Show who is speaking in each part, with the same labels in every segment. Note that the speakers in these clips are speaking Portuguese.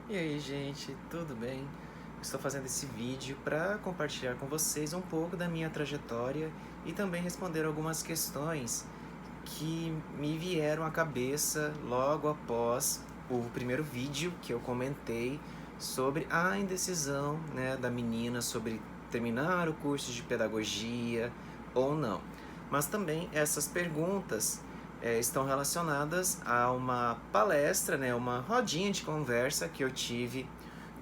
Speaker 1: E aí, gente, tudo bem? Estou fazendo esse vídeo para compartilhar com vocês um pouco da minha trajetória e também responder algumas questões que me vieram à cabeça logo após o primeiro vídeo que eu comentei sobre a indecisão, né, da menina sobre terminar o curso de pedagogia ou não. Mas também essas perguntas estão relacionadas a uma palestra, né, uma rodinha de conversa que eu tive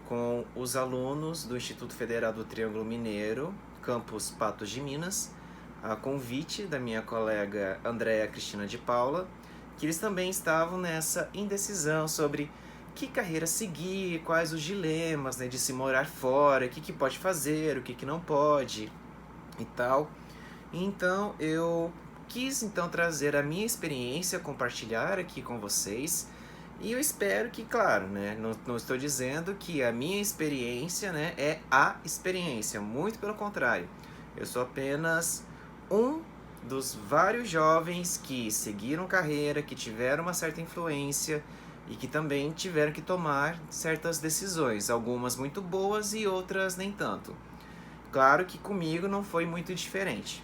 Speaker 1: com os alunos do Instituto Federal do Triângulo Mineiro, campus Patos de Minas, a convite da minha colega Andréa Cristina de Paula, que eles também estavam nessa indecisão sobre que carreira seguir, quais os dilemas, né, de se morar fora, o que pode fazer, o que não pode e tal. Então eu quis então trazer a minha experiência, compartilhar aqui com vocês. E eu espero que, claro, né, não estou dizendo que a minha experiência, né, é a experiência, muito pelo contrário. Eu sou apenas um dos vários jovens que seguiram carreira, que tiveram uma certa influência e que também tiveram que tomar certas decisões, algumas muito boas e outras nem tanto. Claro que comigo não foi muito diferente.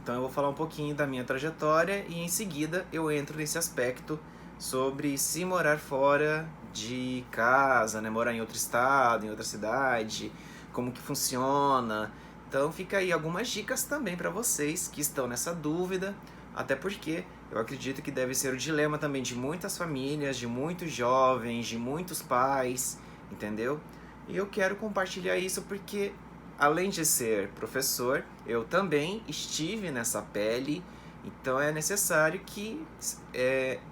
Speaker 1: Então eu vou falar um pouquinho da minha trajetória e em seguida eu entro nesse aspecto sobre se morar fora de casa, né, morar em outro estado, em outra cidade, como que funciona. Então fica aí algumas dicas também para vocês que estão nessa dúvida, até porque eu acredito que deve ser o dilema também de muitas famílias, de muitos jovens, de muitos pais, entendeu? E eu quero compartilhar isso porque, além de ser professor, eu também estive nessa pele, então é necessário que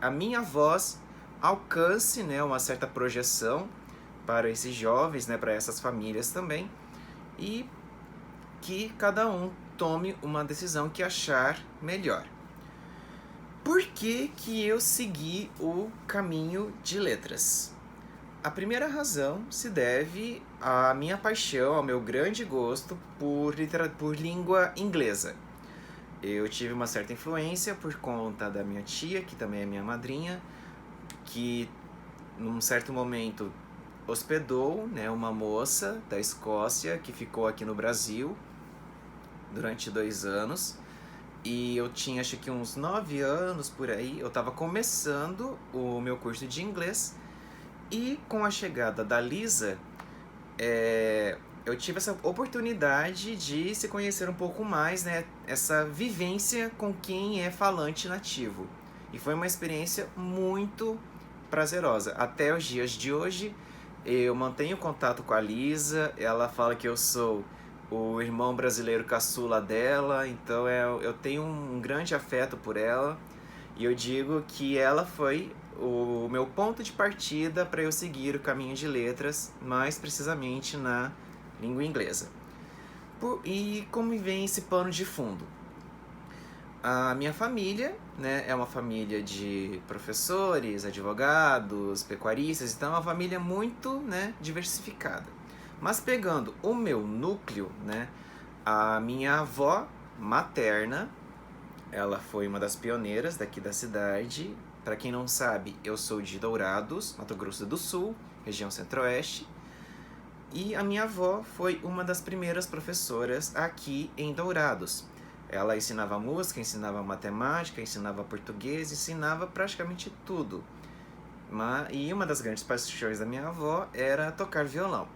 Speaker 1: a minha voz alcance, né, uma certa projeção para esses jovens, né, para essas famílias também, e que cada um tome uma decisão que achar melhor. Por que eu segui o caminho de letras? A primeira razão se deve à minha paixão, ao meu grande gosto por língua inglesa. Eu tive uma certa influência por conta da minha tia, que também é minha madrinha, que num certo momento hospedou, né, uma moça da Escócia que ficou aqui no Brasil durante 2 anos. E eu tinha acho que uns 9 anos por aí, eu estava começando o meu curso de inglês. E com a chegada da Lisa, eu tive essa oportunidade de se conhecer um pouco mais, né? Essa vivência com quem é falante nativo. E foi uma experiência muito prazerosa. Até os dias de hoje, eu mantenho contato com a Lisa. Ela fala que eu sou o irmão brasileiro caçula dela, então eu tenho um grande afeto por ela. E eu digo que ela foi o meu ponto de partida para eu seguir o caminho de letras, mais precisamente na língua inglesa. E como vem esse pano de fundo? A minha família, né, é uma família de professores, advogados, pecuaristas, então é uma família muito, né, diversificada. Mas pegando o meu núcleo, né, a minha avó materna, ela foi uma das pioneiras daqui da cidade. Para quem não sabe, eu sou de Dourados, Mato Grosso do Sul, região centro-oeste. E a minha avó foi uma das primeiras professoras aqui em Dourados. Ela ensinava música, ensinava matemática, ensinava português, ensinava praticamente tudo. E uma das grandes paixões da minha avó era tocar violão.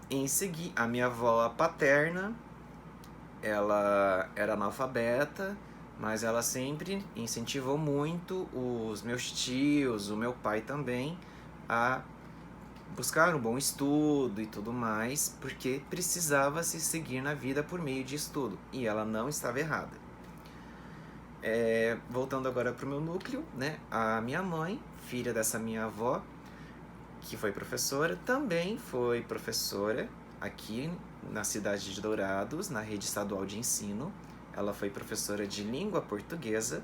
Speaker 1: Em seguida, a minha avó paterna, ela era analfabeta, mas ela sempre incentivou muito os meus tios, o meu pai também, a buscar um bom estudo e tudo mais, porque precisava se seguir na vida por meio de estudo, e ela não estava errada. Voltando agora para o meu núcleo, né? A minha mãe, filha dessa minha avó, que foi professora, também foi professora aqui na cidade de Dourados, na rede estadual de ensino. Ela foi professora de língua portuguesa.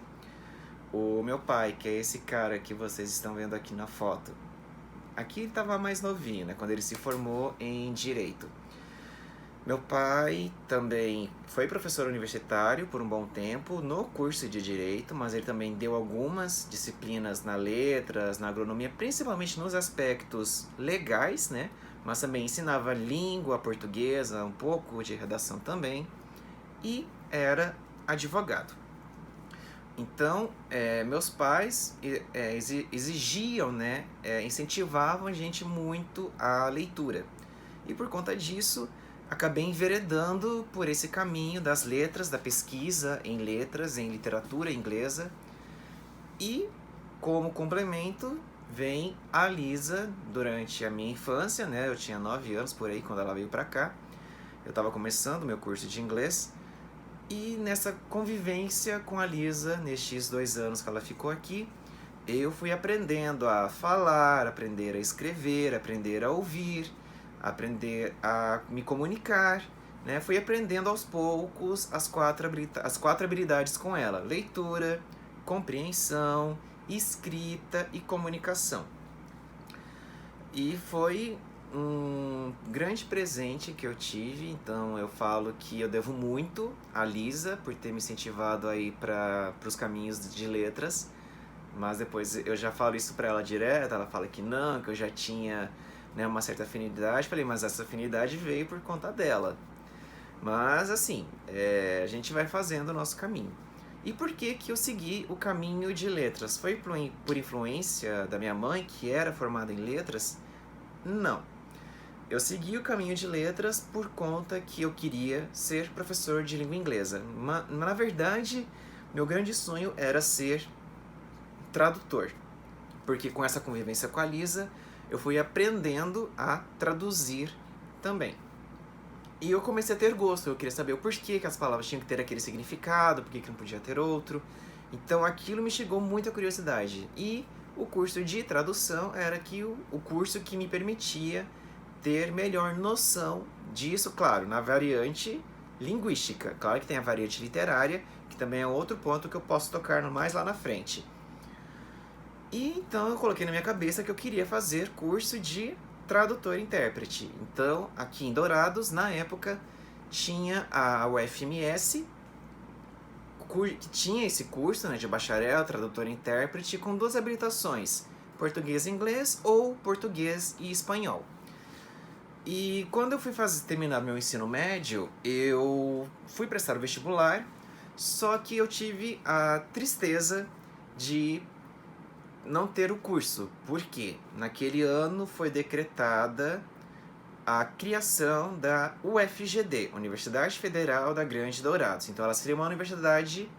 Speaker 1: O meu pai, que é esse cara que vocês estão vendo aqui na foto, aqui ele estava mais novinho, né, quando ele se formou em Direito. Meu pai também foi professor universitário por um bom tempo no curso de Direito, mas ele também deu algumas disciplinas na letras, na agronomia, principalmente nos aspectos legais, né? Mas também ensinava língua portuguesa, um pouco de redação também, e era advogado. Então, meus pais exigiam, né, incentivavam a gente muito à leitura. E por conta disso, acabei enveredando por esse caminho das letras, da pesquisa em letras, em literatura inglesa. E, como complemento, vem a Lisa durante a minha infância, né? Eu tinha 9 anos por aí quando ela veio pra cá. Eu estava começando meu curso de inglês. E nessa convivência com a Lisa, nestes 2 anos que ela ficou aqui, eu fui aprendendo a falar, aprender a escrever, aprender a ouvir, aprender a me comunicar, né? Fui aprendendo aos poucos as quatro habilidades com ela: leitura, compreensão, escrita e comunicação. E foi um grande presente que eu tive, então eu falo que eu devo muito à Lisa por ter me incentivado aí para os caminhos de letras, mas depois eu já falo isso para ela direto, ela fala que não, que eu já tinha, né, uma certa afinidade. Falei, mas essa afinidade veio por conta dela. Mas assim, a gente vai fazendo o nosso caminho. E por que que eu segui o caminho de letras? Foi por influência da minha mãe, que era formada em letras? Não. Eu segui o caminho de letras por conta que eu queria ser professor de língua inglesa. Mas, na verdade, meu grande sonho era ser tradutor. Porque com essa convivência com a Lisa, eu fui aprendendo a traduzir também. E eu comecei a ter gosto, eu queria saber o porquê que as palavras tinham que ter aquele significado, por que não podia ter outro. Então aquilo me chegou muita curiosidade. E o curso de tradução era o curso que me permitia ter melhor noção disso, claro, na variante linguística. Claro que tem a variante literária, que também é outro ponto que eu posso tocar mais lá na frente. E então eu coloquei na minha cabeça que eu queria fazer curso de tradutor e intérprete. Então, aqui em Dourados, na época, tinha a UFMS, que tinha esse curso, né, de bacharel, tradutor e intérprete, com 2 habilitações, português e inglês ou português e espanhol. E quando eu fui terminar meu ensino médio, eu fui prestar o vestibular, só que eu tive a tristeza de não ter o curso, porque naquele ano foi decretada a criação da UFGD, Universidade Federal da Grande Dourados. Então ela seria uma universidade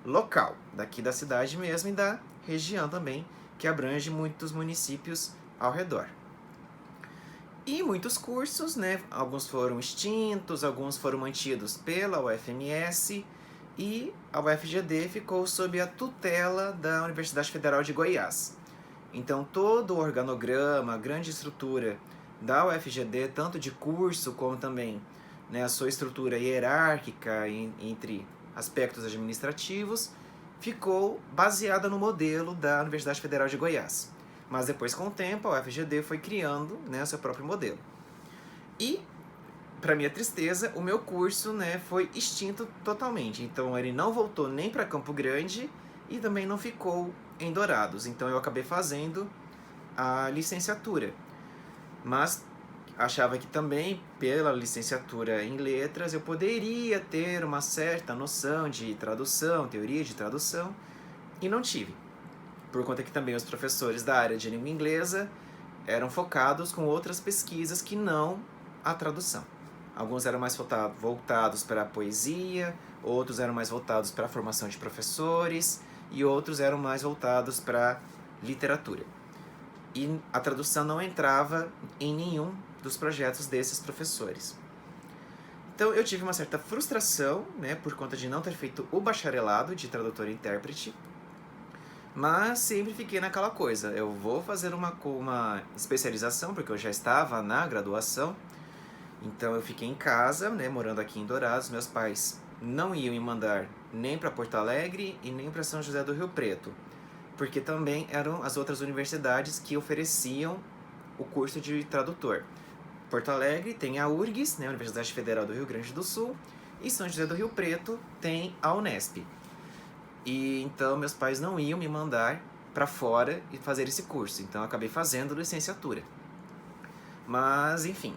Speaker 1: local, daqui da cidade mesmo e da região também, que abrange muitos municípios ao redor. E muitos cursos, né? Alguns foram extintos, alguns foram mantidos pela UFMS, e a UFGD ficou sob a tutela da Universidade Federal de Goiás. Então todo o organograma, a grande estrutura da UFGD, tanto de curso como também, né, a sua estrutura hierárquica entre aspectos administrativos, ficou baseada no modelo da Universidade Federal de Goiás. Mas depois, com o tempo, a UFGD foi criando, né, seu próprio modelo. E, para minha tristeza, o meu curso, né, foi extinto totalmente. Então ele não voltou nem para Campo Grande e também não ficou em Dourados. Então eu acabei fazendo a licenciatura. Mas achava que também, pela licenciatura em letras, eu poderia ter uma certa noção de tradução, teoria de tradução, e não tive. Por conta que também os professores da área de língua inglesa eram focados com outras pesquisas que não a tradução. Alguns eram mais voltados para a poesia, outros eram mais voltados para a formação de professores e outros eram mais voltados para a literatura. E a tradução não entrava em nenhum dos projetos desses professores. Então eu tive uma certa frustração, né, por conta de não ter feito o bacharelado de tradutor e intérprete, mas sempre fiquei naquela coisa, eu vou fazer uma especialização, porque eu já estava na graduação. Então eu fiquei em casa, né, morando aqui em Dourados. Meus pais não iam me mandar nem para Porto Alegre e nem para São José do Rio Preto, porque também eram as outras universidades que ofereciam o curso de tradutor. Porto Alegre tem a URGS, né, Universidade Federal do Rio Grande do Sul, e São José do Rio Preto tem a Unesp. E então meus pais não iam me mandar para fora e fazer esse curso, então eu acabei fazendo licenciatura. Mas, enfim,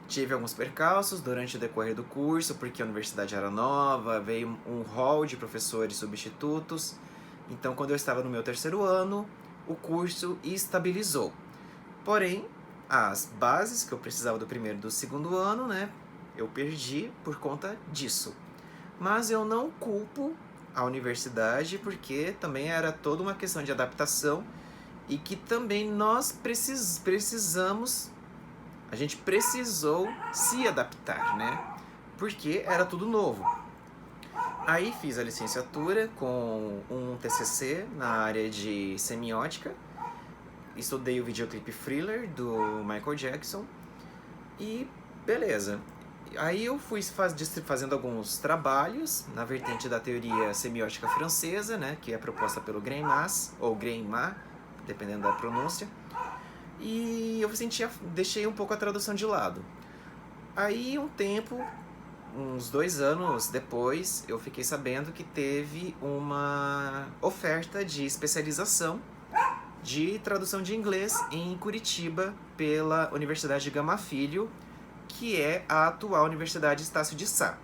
Speaker 1: tive alguns percalços durante o decorrer do curso, porque a universidade era nova, veio um hall de professores substitutos. Então, quando eu estava no meu terceiro ano, o curso estabilizou. Porém, as bases que eu precisava do primeiro e do segundo ano, né, eu perdi por conta disso. Mas eu não culpo a universidade, porque também era toda uma questão de adaptação e que também nós precisamos, a gente precisou se adaptar, né? Porque era tudo novo. Aí fiz a licenciatura com um TCC na área de semiótica, estudei o videoclipe Thriller do Michael Jackson e beleza. Aí eu fui fazendo alguns trabalhos na vertente da teoria semiótica francesa, né, que é proposta pelo Greimas, ou Greimas, dependendo da pronúncia. E eu deixei um pouco a tradução de lado. Aí um tempo, uns 2 anos depois, eu fiquei sabendo que teve uma oferta de especialização de tradução de inglês em Curitiba pela Universidade Gama Filho, que é a atual Universidade Estácio de Sá.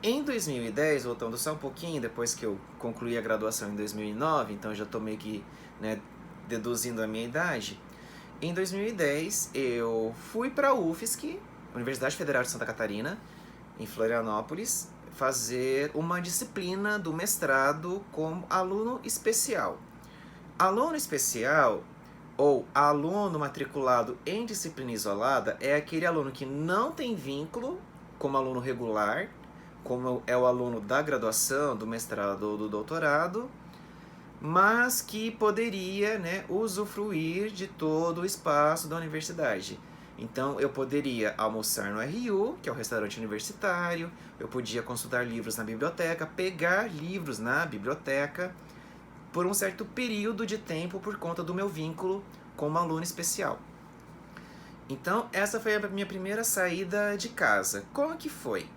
Speaker 1: Em 2010, voltando só um pouquinho, depois que eu concluí a graduação em 2009, então já estou meio que, né, deduzindo a minha idade, em 2010 eu fui para a UFSC, Universidade Federal de Santa Catarina, em Florianópolis, fazer uma disciplina do mestrado como aluno especial. Aluno especial ou aluno matriculado em disciplina isolada é aquele aluno que não tem vínculo como aluno regular, como é o aluno da graduação, do mestrado ou do doutorado, mas que poderia, né, usufruir de todo o espaço da universidade. Então, eu poderia almoçar no RU, que é o restaurante universitário, eu podia consultar livros na biblioteca, pegar livros na biblioteca, por um certo período de tempo por conta do meu vínculo como aluno especial. Então, essa foi a minha primeira saída de casa. Como que foi?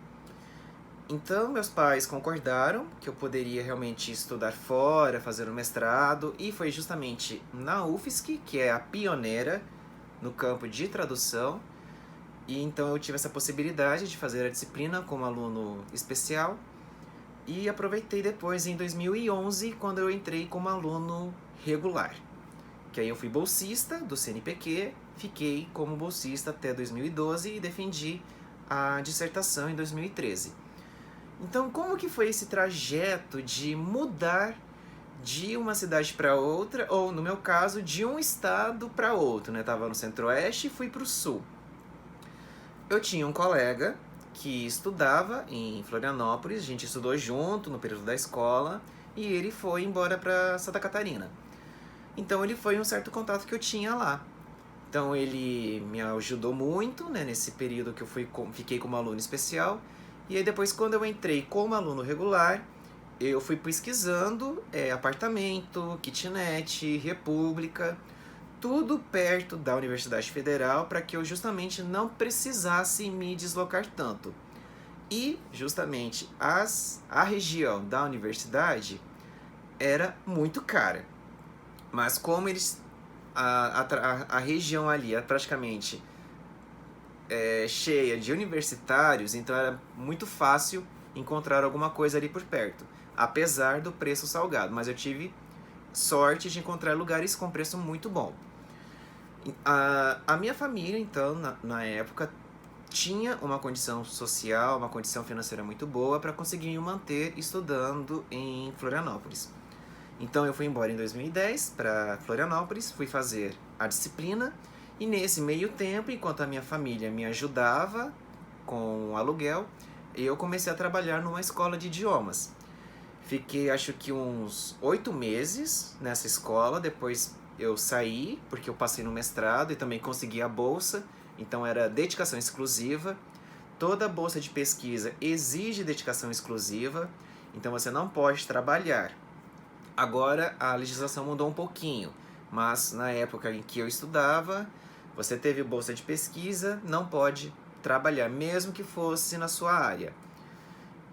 Speaker 1: Então, meus pais concordaram que eu poderia realmente estudar fora, fazer um mestrado, e foi justamente na UFSC, que é a pioneira no campo de tradução, e então eu tive essa possibilidade de fazer a disciplina como aluno especial, e aproveitei depois em 2011, quando eu entrei como aluno regular. Que aí eu fui bolsista do CNPq, fiquei como bolsista até 2012 e defendi a dissertação em 2013. Então, como que foi esse trajeto de mudar de uma cidade para outra, ou no meu caso, de um estado para outro, né? Tava no Centro-Oeste e fui para o Sul. Eu tinha um colega que estudava em Florianópolis, a gente estudou junto no período da escola, e ele foi embora para Santa Catarina. Então ele foi um certo contato que eu tinha lá. Então ele me ajudou muito, né, nesse período que eu fiquei como aluno especial. E aí depois, quando eu entrei como aluno regular, eu fui pesquisando apartamento, kitnet, república, tudo perto da Universidade Federal, para que eu justamente não precisasse me deslocar tanto. E justamente a região da universidade era muito cara. Mas como a região ali é praticamente cheia de universitários, então era muito fácil encontrar alguma coisa ali por perto, apesar do preço salgado. Mas eu tive sorte de encontrar lugares com preço muito bom. A minha família, então, na época, tinha uma condição social, uma condição financeira muito boa para conseguir me manter estudando em Florianópolis. Então eu fui embora em 2010 para Florianópolis, fui fazer a disciplina, e nesse meio tempo, enquanto a minha família me ajudava com o aluguel, eu comecei a trabalhar numa escola de idiomas. Fiquei, acho que uns 8 meses nessa escola, depois eu saí, porque eu passei no mestrado e também consegui a bolsa, então era dedicação exclusiva. Toda bolsa de pesquisa exige dedicação exclusiva, então você não pode trabalhar. Agora a legislação mudou um pouquinho, mas na época em que eu estudava, Você teve bolsa de pesquisa, não pode trabalhar, mesmo que fosse na sua área.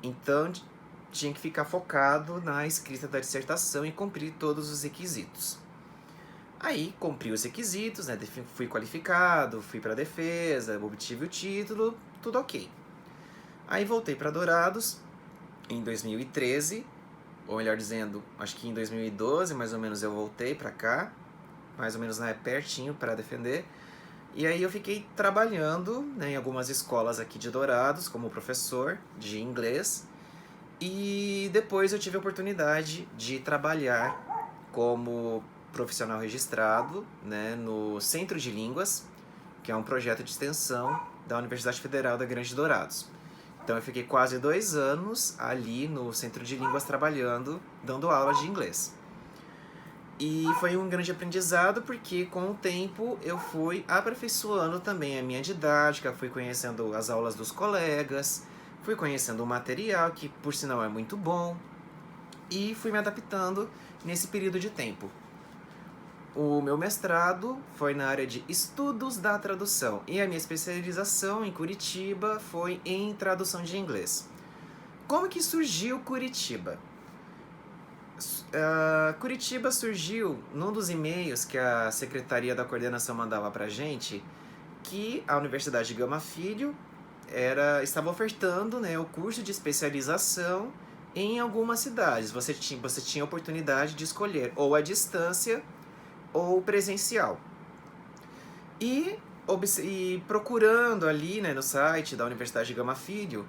Speaker 1: Então, tinha que ficar focado na escrita da dissertação e cumprir todos os requisitos. Aí, cumpri os requisitos, né? Fui qualificado, fui para a defesa, obtive o título, tudo ok. Aí voltei para Dourados em 2013, ou melhor dizendo, acho que em 2012, mais ou menos, eu voltei para cá, mais ou menos pertinho para defender. E aí eu fiquei trabalhando, né, em algumas escolas aqui de Dourados como professor de inglês. E depois eu tive a oportunidade de trabalhar como profissional registrado, né, no Centro de Línguas, que é um projeto de extensão da Universidade Federal da Grande Dourados. Então eu fiquei quase 2 anos ali no Centro de Línguas trabalhando, dando aula de inglês. E foi um grande aprendizado porque com o tempo eu fui aperfeiçoando também a minha didática, fui conhecendo as aulas dos colegas, fui conhecendo o material, que por sinal é muito bom, e fui me adaptando nesse período de tempo. O meu mestrado foi na área de estudos da tradução e a minha especialização em Curitiba foi em tradução de inglês. Como que surgiu Curitiba? Curitiba surgiu num dos e-mails que a Secretaria da Coordenação mandava pra gente, que a Universidade Gama Filho estava ofertando, né, o curso de especialização em algumas cidades. Você tinha a oportunidade de escolher ou a distância ou presencial. E procurando ali, né, no site da Universidade Gama Filho,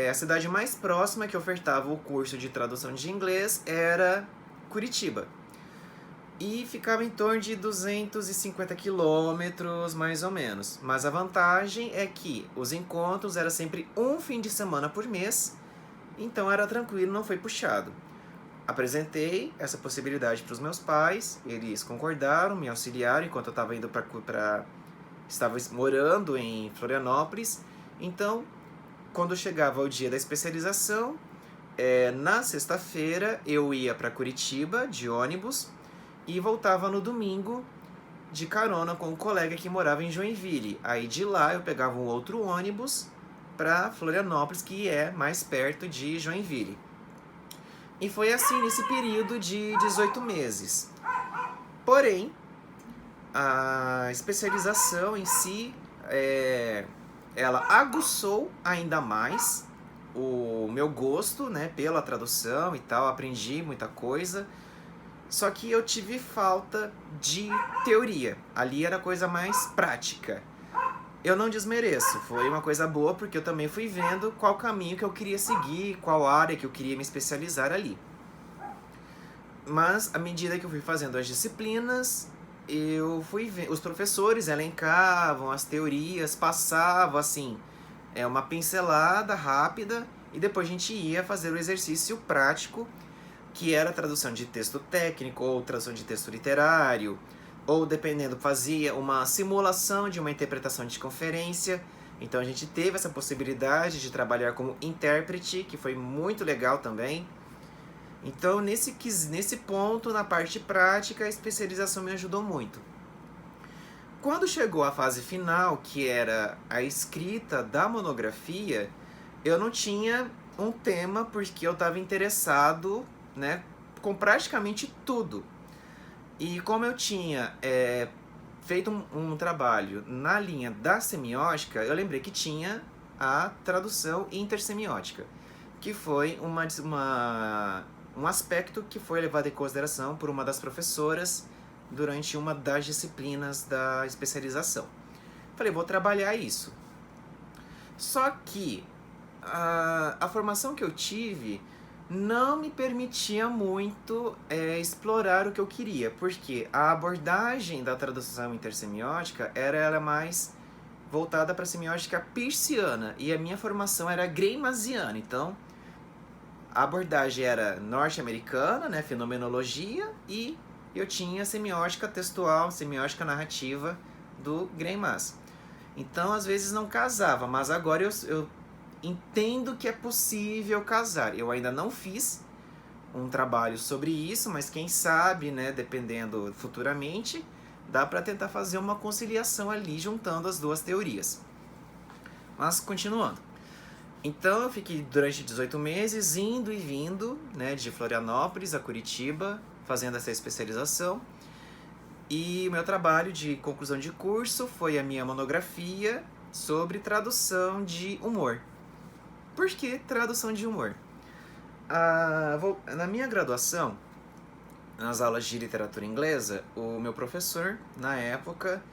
Speaker 1: a cidade mais próxima que ofertava o curso de tradução de inglês era Curitiba. E ficava em torno de 250 quilômetros, mais ou menos. Mas a vantagem é que os encontros eram sempre um fim de semana por mês, então era tranquilo, não foi puxado. Apresentei essa possibilidade para os meus pais, eles concordaram, me auxiliaram enquanto eu estava indo estava morando em Florianópolis. Então, quando chegava o dia da especialização, na sexta-feira eu ia para Curitiba de ônibus e voltava no domingo de carona com um colega que morava em Joinville. Aí de lá eu pegava um outro ônibus para Florianópolis, que é mais perto de Joinville. E foi assim nesse período de 18 meses. Porém, a especialização em si, ela aguçou ainda mais o meu gosto, né, pela tradução e tal. Aprendi muita coisa. Só que eu tive falta de teoria. Ali era coisa mais prática. Eu não desmereço, foi uma coisa boa porque eu também fui vendo qual caminho que eu queria seguir, qual área que eu queria me especializar ali. Mas à medida que eu fui fazendo as disciplinas, eu fui vendo, os professores elencavam as teorias, passavam assim, uma pincelada rápida e depois a gente ia fazer o exercício prático, que era tradução de texto técnico ou tradução de texto literário, ou dependendo, fazia uma simulação de uma interpretação de conferência. Então a gente teve essa possibilidade de trabalhar como intérprete, que foi muito legal também. Então nesse ponto, na parte prática, a especialização me ajudou muito. Quando chegou a fase final, que era a escrita da monografia, eu não tinha um tema porque eu estava interessado, né, com praticamente tudo. E como eu tinha feito um trabalho na linha da semiótica, eu lembrei que tinha a tradução intersemiótica, que foi um aspecto que foi levado em consideração por uma das professoras durante uma das disciplinas da especialização. Falei, vou trabalhar isso. Só que a formação que eu tive não me permitia muito explorar o que eu queria, porque a abordagem da tradução intersemiótica era mais voltada para a semiótica peirciana e a minha formação era greimasiana. Então, a abordagem era norte-americana, né, fenomenologia, e eu tinha semiótica textual, semiótica narrativa do Greimas. Então, às vezes não casava, mas agora eu entendo que é possível casar. Eu ainda não fiz um trabalho sobre isso, mas quem sabe, né, dependendo futuramente, dá para tentar fazer uma conciliação ali, juntando as duas teorias. Mas, continuando. Então, eu fiquei durante 18 meses indo e vindo, né, de Florianópolis a Curitiba, fazendo essa especialização. E o meu trabalho de conclusão de curso foi a minha monografia sobre tradução de humor. Por que tradução de humor? Na minha graduação, nas aulas de literatura inglesa, o meu professor, na época,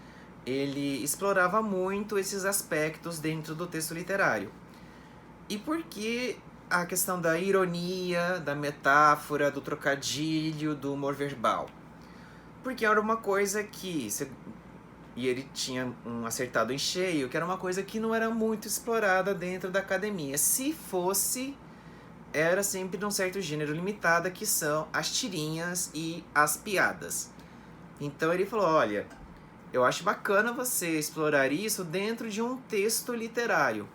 Speaker 1: ele explorava muito esses aspectos dentro do texto literário. E por que a questão da ironia, da metáfora, do trocadilho, do humor verbal? Porque era uma coisa que... E ele tinha acertado em cheio, que era uma coisa que não era muito explorada dentro da academia. Se fosse, era sempre de um certo gênero limitado, que são as tirinhas e as piadas. Então ele falou, olha, eu acho bacana você explorar isso dentro de um texto literário.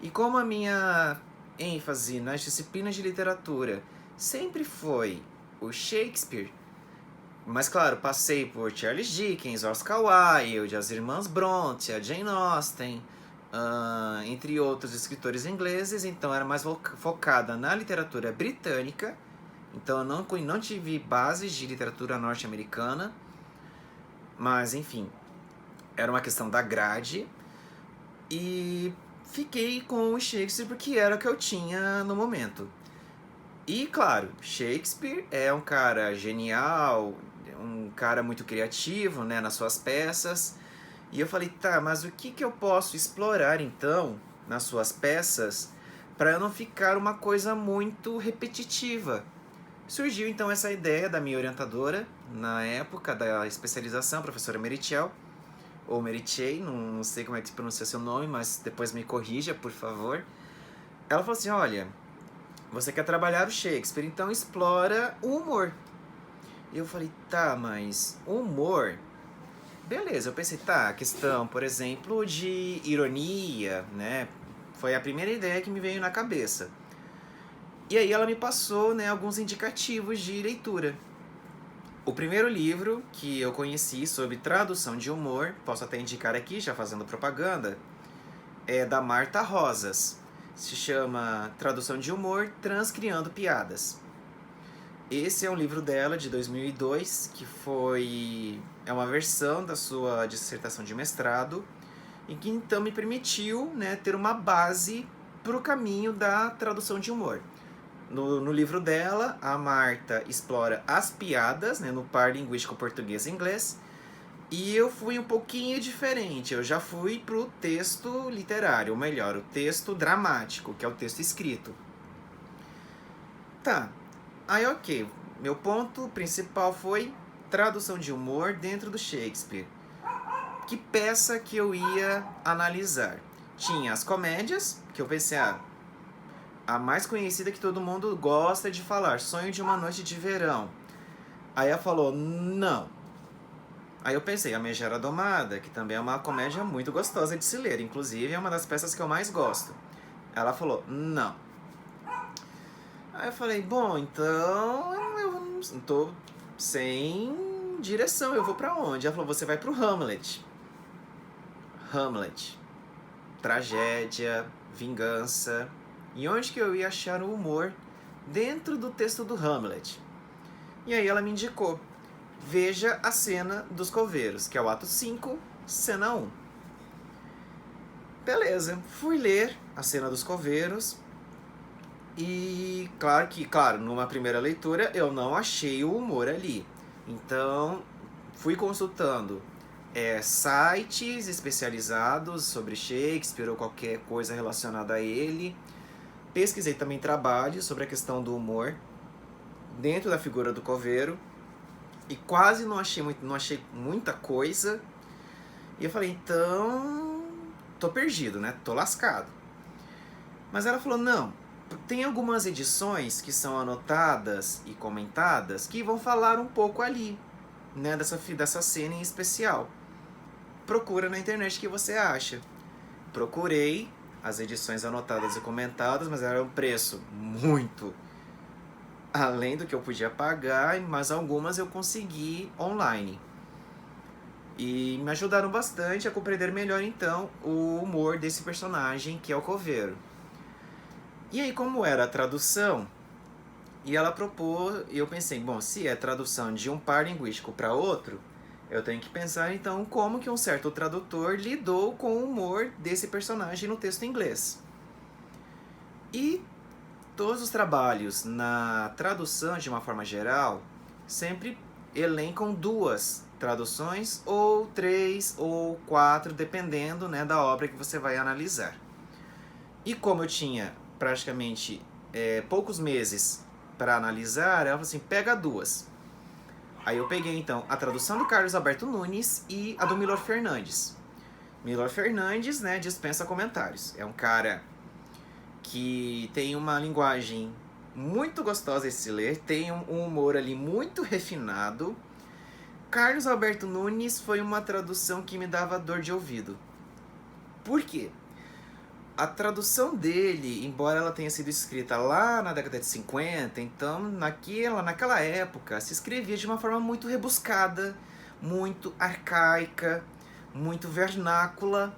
Speaker 1: E como a minha ênfase nas disciplinas de literatura sempre foi o Shakespeare, mas claro, passei por Charles Dickens, Oscar Wilde, as Irmãs Bronte, a Jane Austen, entre outros escritores ingleses, então era mais focada na literatura britânica, então eu não tive bases de literatura norte-americana, mas enfim, era uma questão da grade, e fiquei com o Shakespeare porque era o que eu tinha no momento. E claro, Shakespeare é um cara genial, um cara muito criativo, né, nas suas peças. E eu falei, tá, mas o que eu posso explorar então nas suas peças para não ficar uma coisa muito repetitiva? Surgiu então essa ideia da minha orientadora, na época da especialização, a professora Merichel, ou Merichey, não sei como é que se pronuncia seu nome, mas depois me corrija, por favor. Ela falou assim, olha, você quer trabalhar o Shakespeare, então explora o humor. E eu falei, tá, mas o humor... Beleza, eu pensei, tá, a questão, por exemplo, de ironia, né? Foi a primeira ideia que me veio na cabeça. E aí ela me passou, né, alguns indicativos de leitura. O primeiro livro que eu conheci sobre tradução de humor, posso até indicar aqui, já fazendo propaganda, é da Marta Rosas. Se chama Tradução de Humor, Transcriando Piadas. Esse é um livro dela, de 2002, que é uma versão da sua dissertação de mestrado, e que então me permitiu, né, ter uma base para o caminho da tradução de humor. No livro dela, a Marta explora as piadas, né, no par linguístico português e inglês, e eu fui um pouquinho diferente, eu já fui pro texto literário, ou melhor, o texto dramático, que é o texto escrito. Tá, aí ok, meu ponto principal foi tradução de humor dentro do Shakespeare. Que peça que eu ia analisar? Tinha as comédias, que eu pensei, a mais conhecida que todo mundo gosta de falar, Sonho de uma Noite de Verão. Aí ela falou, não. Aí eu pensei, A Megera Domada, que também é uma comédia muito gostosa de se ler, inclusive é uma das peças que eu mais gosto. Ela falou, não. Aí eu falei, bom, então eu tô sem direção, eu vou pra onde? Ela falou, você vai pro Hamlet. Hamlet. Tragédia, vingança. E onde que eu ia achar o humor dentro do texto do Hamlet? E aí ela me indicou, veja a cena dos coveiros, que é o ato 5, cena 1. Beleza, fui ler a cena dos coveiros e claro, numa primeira leitura eu não achei o humor ali. Então fui consultando sites especializados sobre Shakespeare ou qualquer coisa relacionada a ele. Pesquisei também trabalhos sobre a questão do humor dentro da figura do coveiro e quase não achei muita coisa. E eu falei, então tô perdido, né? Tô lascado. Mas ela falou, não, tem algumas edições que são anotadas e comentadas que vão falar um pouco ali, né, dessa cena em especial. Procura na internet o que você acha. Procurei as edições anotadas e comentadas, mas era um preço muito além do que eu podia pagar, mas algumas eu consegui online. E me ajudaram bastante a compreender melhor, então, o humor desse personagem, que é o coveiro. E aí, como era a tradução, e ela propôs, e eu pensei, bom, se é tradução de um par linguístico para outro, eu tenho que pensar, então, como que um certo tradutor lidou com o humor desse personagem no texto em inglês. E todos os trabalhos na tradução, de uma forma geral, sempre elencam 2 traduções, ou 3 ou 4, dependendo, né, da obra que você vai analisar. E como eu tinha praticamente poucos meses para analisar, ela falou assim, pega 2. Aí eu peguei então a tradução do Carlos Alberto Nunes e a do Milor Fernandes. Milor Fernandes, né, dispensa comentários. É um cara que tem uma linguagem muito gostosa de se ler, tem um humor ali muito refinado. Carlos Alberto Nunes foi uma tradução que me dava dor de ouvido. Por quê? A tradução dele, embora ela tenha sido escrita lá na década de 50, então naquela época se escrevia de uma forma muito rebuscada, muito arcaica, muito vernácula,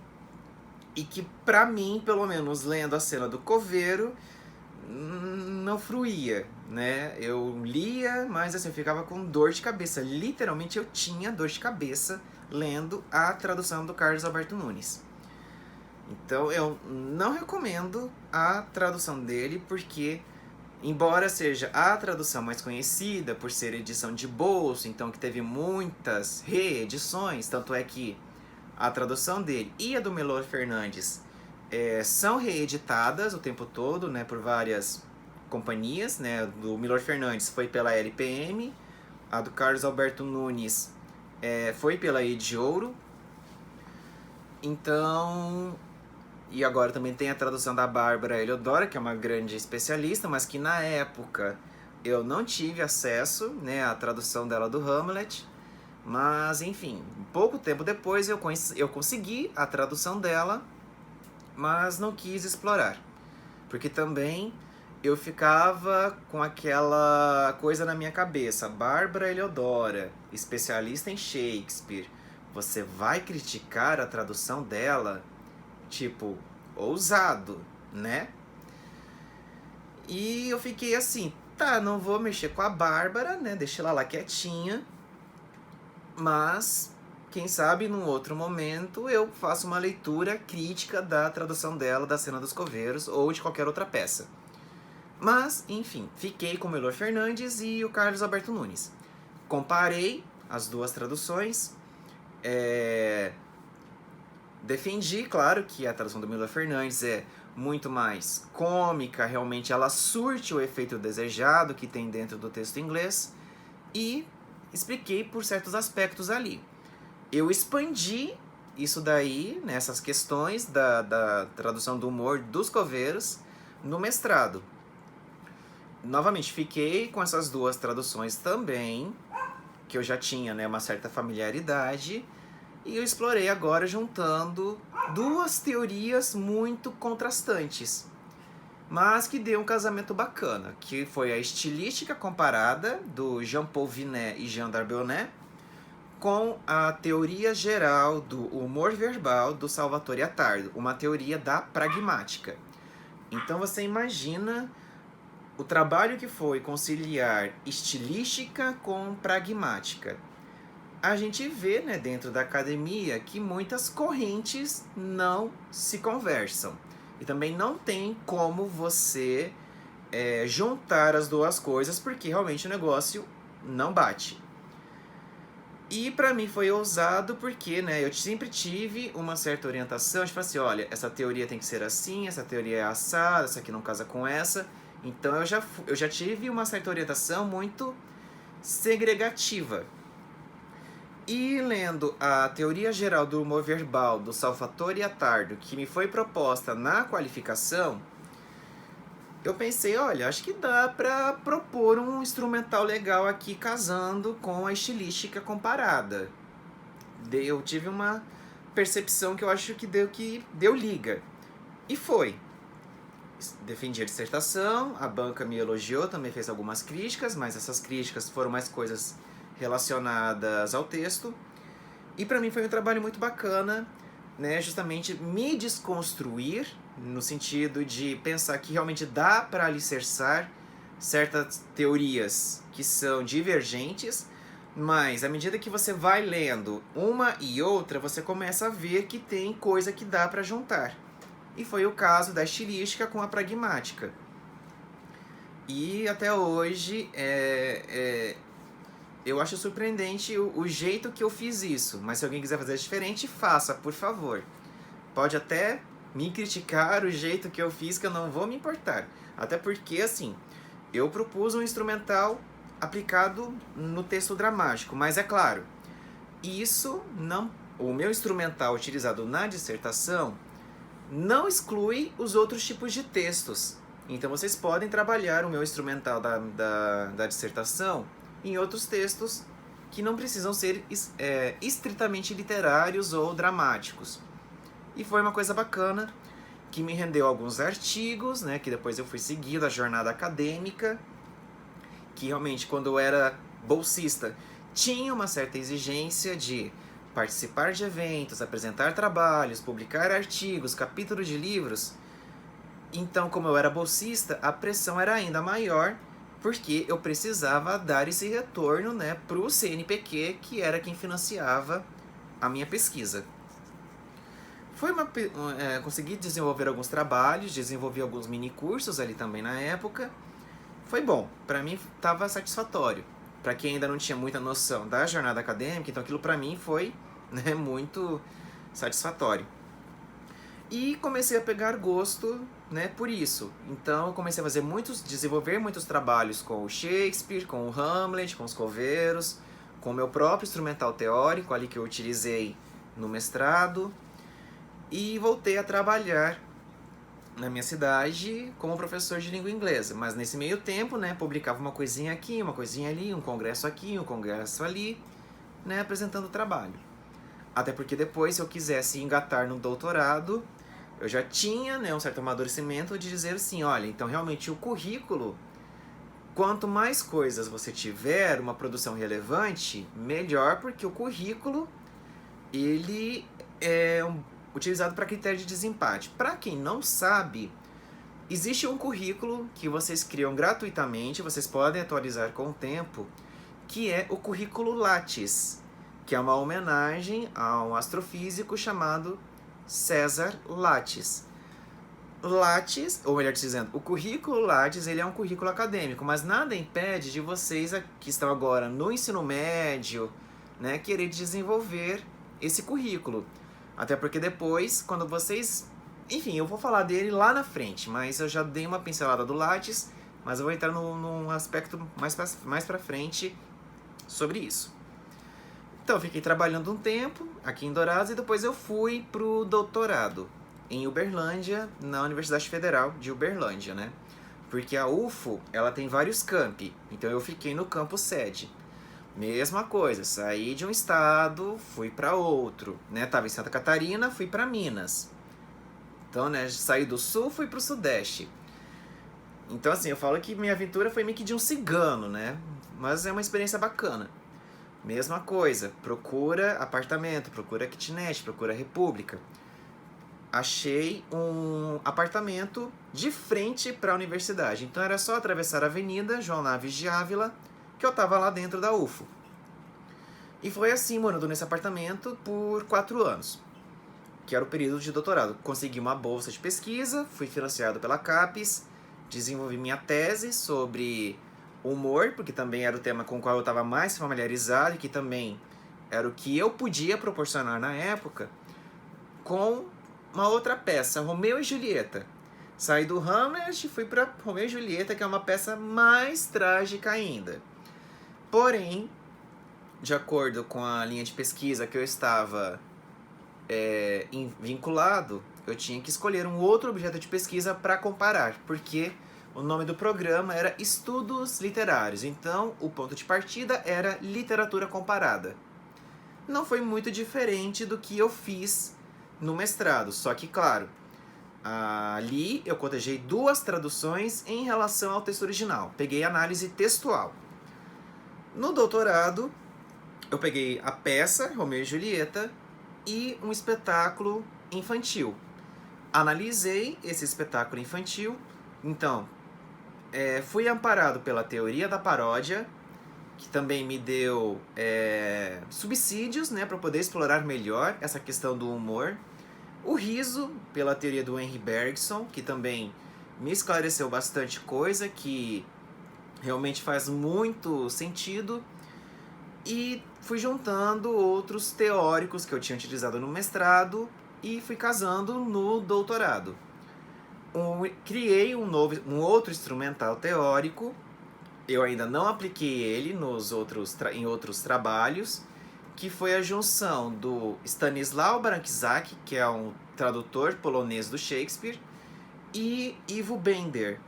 Speaker 1: e que pra mim, pelo menos lendo a cena do coveiro, não fruía, né? Eu lia, mas assim, eu ficava com dor de cabeça. Literalmente eu tinha dor de cabeça lendo a tradução do Carlos Alberto Nunes. Então eu não recomendo a tradução dele, porque embora seja a tradução mais conhecida por ser edição de bolso, então que teve muitas reedições, tanto é que a tradução dele e a do Milor Fernandes são reeditadas o tempo todo, né, por várias companhias, né? Do Milor Fernandes foi pela LPM, a do Carlos Alberto Nunes foi pela Ediouro. Então, e agora também tem a tradução da Bárbara Eliodora, que é uma grande especialista, mas que na época eu não tive acesso, né, à tradução dela do Hamlet. Mas, enfim, pouco tempo depois eu consegui a tradução dela, mas não quis explorar. Porque também eu ficava com aquela coisa na minha cabeça. Bárbara Eliodora, especialista em Shakespeare, você vai criticar a tradução dela? Tipo, ousado, né? E eu fiquei assim, tá, não vou mexer com a Bárbara, né? Deixa ela lá quietinha. Mas, quem sabe, num outro momento, eu faço uma leitura crítica da tradução dela, da Cena dos Coveiros, ou de qualquer outra peça. Mas, enfim, fiquei com o Milor Fernandes e o Carlos Alberto Nunes. Comparei as 2 traduções. Defendi, claro, que a tradução do Milor Fernandes é muito mais cômica, realmente ela surte o efeito desejado que tem dentro do texto inglês. E expliquei por certos aspectos ali. Eu expandi isso daí, nessas questões da tradução do humor dos coveiros, no mestrado. Novamente, fiquei com essas 2 traduções também, que eu já tinha, né, uma certa familiaridade, e eu explorei agora juntando 2 teorias muito contrastantes, mas que deu um casamento bacana, que foi a estilística comparada do Jean-Paul Vinet e Jean d'Arbonnet com a teoria geral do humor verbal do Salvatore Attardo, uma teoria da pragmática. Então você imagina o trabalho que foi conciliar estilística com pragmática. A gente vê, né, dentro da academia que muitas correntes não se conversam. E também não tem como você juntar as 2 coisas, porque realmente o negócio não bate. E pra mim foi ousado porque, né, eu sempre tive uma certa orientação, tipo assim, olha, essa teoria tem que ser assim, essa teoria é assada, essa aqui não casa com essa. Então eu já tive uma certa orientação muito segregativa. E lendo a Teoria Geral do Humor Verbal do Salvatore Attardo, que me foi proposta na qualificação, eu pensei, olha, acho que dá pra propor um instrumental legal aqui casando com a estilística comparada. Eu tive uma percepção que eu acho que deu liga. E foi. Defendi a dissertação, a banca me elogiou, também fez algumas críticas, mas essas críticas foram mais coisas relacionadas ao texto. E para mim foi um trabalho muito bacana, né, justamente me desconstruir, no sentido de pensar que realmente dá para alicerçar certas teorias que são divergentes, mas à medida que você vai lendo uma e outra, você começa a ver que tem coisa que dá para juntar. E foi o caso da estilística com a pragmática. E até hoje eu acho surpreendente o jeito que eu fiz isso, mas se alguém quiser fazer diferente, faça, por favor. Pode até me criticar o jeito que eu fiz, que eu não vou me importar. Até porque, assim, eu propus um instrumental aplicado no texto dramático, mas é claro, isso não, o meu instrumental utilizado na dissertação não exclui os outros tipos de textos. Então vocês podem trabalhar o meu instrumental da dissertação em outros textos que não precisam ser estritamente literários ou dramáticos. E foi uma coisa bacana, que me rendeu alguns artigos, né, que depois eu fui seguindo a jornada acadêmica, que realmente quando eu era bolsista tinha uma certa exigência de participar de eventos, apresentar trabalhos, publicar artigos, capítulos de livros. Então, como eu era bolsista, a pressão era ainda maior, porque eu precisava dar esse retorno, né, para o CNPq, que era quem financiava a minha pesquisa. Consegui desenvolver alguns trabalhos, desenvolvi alguns mini cursos ali também na época. Foi bom, para mim estava satisfatório. Para quem ainda não tinha muita noção da jornada acadêmica, então aquilo para mim foi, né, muito satisfatório. E comecei a pegar gosto, né, por isso. Então eu comecei a desenvolver muitos trabalhos com o Shakespeare, com o Hamlet, com os coveiros, com o meu próprio instrumental teórico ali que eu utilizei no mestrado. E voltei a trabalhar na minha cidade como professor de língua inglesa. Mas nesse meio tempo, né, publicava uma coisinha aqui, uma coisinha ali, um congresso aqui, um congresso ali, né, apresentando o trabalho. Até porque depois, se eu quisesse engatar no doutorado, eu já tinha, né, um certo amadurecimento de dizer assim, olha, então realmente o currículo, quanto mais coisas você tiver, uma produção relevante, melhor, porque o currículo, ele é utilizado para critério de desempate. Para quem não sabe, existe um currículo que vocês criam gratuitamente, vocês podem atualizar com o tempo, que é o currículo Lattes, que é uma homenagem a um astrofísico chamado César Lattes. Lattes, ou melhor dizendo, o currículo Lattes, ele é um currículo acadêmico, mas nada impede de vocês que estão agora no ensino médio, né, querer desenvolver esse currículo. Até porque depois, quando vocês... Enfim, eu vou falar dele lá na frente, mas eu já dei uma pincelada do Lattes, mas eu vou entrar num aspecto mais pra frente sobre isso. Então, eu fiquei trabalhando um tempo aqui em Dourados e depois eu fui pro doutorado em Uberlândia, na Universidade Federal de Uberlândia, né? Porque a UFO, ela tem vários campi, então eu fiquei no campus sede. Mesma coisa, saí de um estado, fui para outro, né? Tava em Santa Catarina, fui para Minas. Então, né, saí do sul, fui pro sudeste. Então, assim, eu falo que minha aventura foi meio que de um cigano, né? Mas é uma experiência bacana. Mesma coisa, procura apartamento, procura kitnet, procura república. Achei um apartamento de frente para a universidade. Então era só atravessar a avenida João Naves de Ávila, que eu tava lá dentro da UFO. E foi assim, morando nesse apartamento por 4 anos, que era o período de doutorado. Consegui uma bolsa de pesquisa, fui financiado pela CAPES, desenvolvi minha tese sobre humor, porque também era o tema com o qual eu estava mais familiarizado e que também era o que eu podia proporcionar na época, com uma outra peça, Romeu e Julieta. Saí do Hamlet e fui para Romeu e Julieta, que é uma peça mais trágica ainda. Porém, de acordo com a linha de pesquisa que eu estava vinculado, eu tinha que escolher um outro objeto de pesquisa para comparar, porque o nome do programa era Estudos Literários, então o ponto de partida era literatura comparada. Não foi muito diferente do que eu fiz no mestrado, só que, claro, ali eu cotejei 2 traduções em relação ao texto original, peguei análise textual. No doutorado, eu peguei a peça Romeu e Julieta e um espetáculo infantil. Analisei esse espetáculo infantil, então fui amparado pela teoria da paródia, que também me deu subsídios, né, para poder explorar melhor essa questão do humor. O riso, pela teoria do Henry Bergson, que também me esclareceu bastante coisa, que realmente faz muito sentido. E fui juntando outros teóricos que eu tinha utilizado no mestrado e fui casando no doutorado. Criei um outro instrumental teórico. Eu ainda não apliquei ele em outros trabalhos, que foi a junção do Stanisław Baranczak, que é um tradutor polonês do Shakespeare, e Ivo Bender.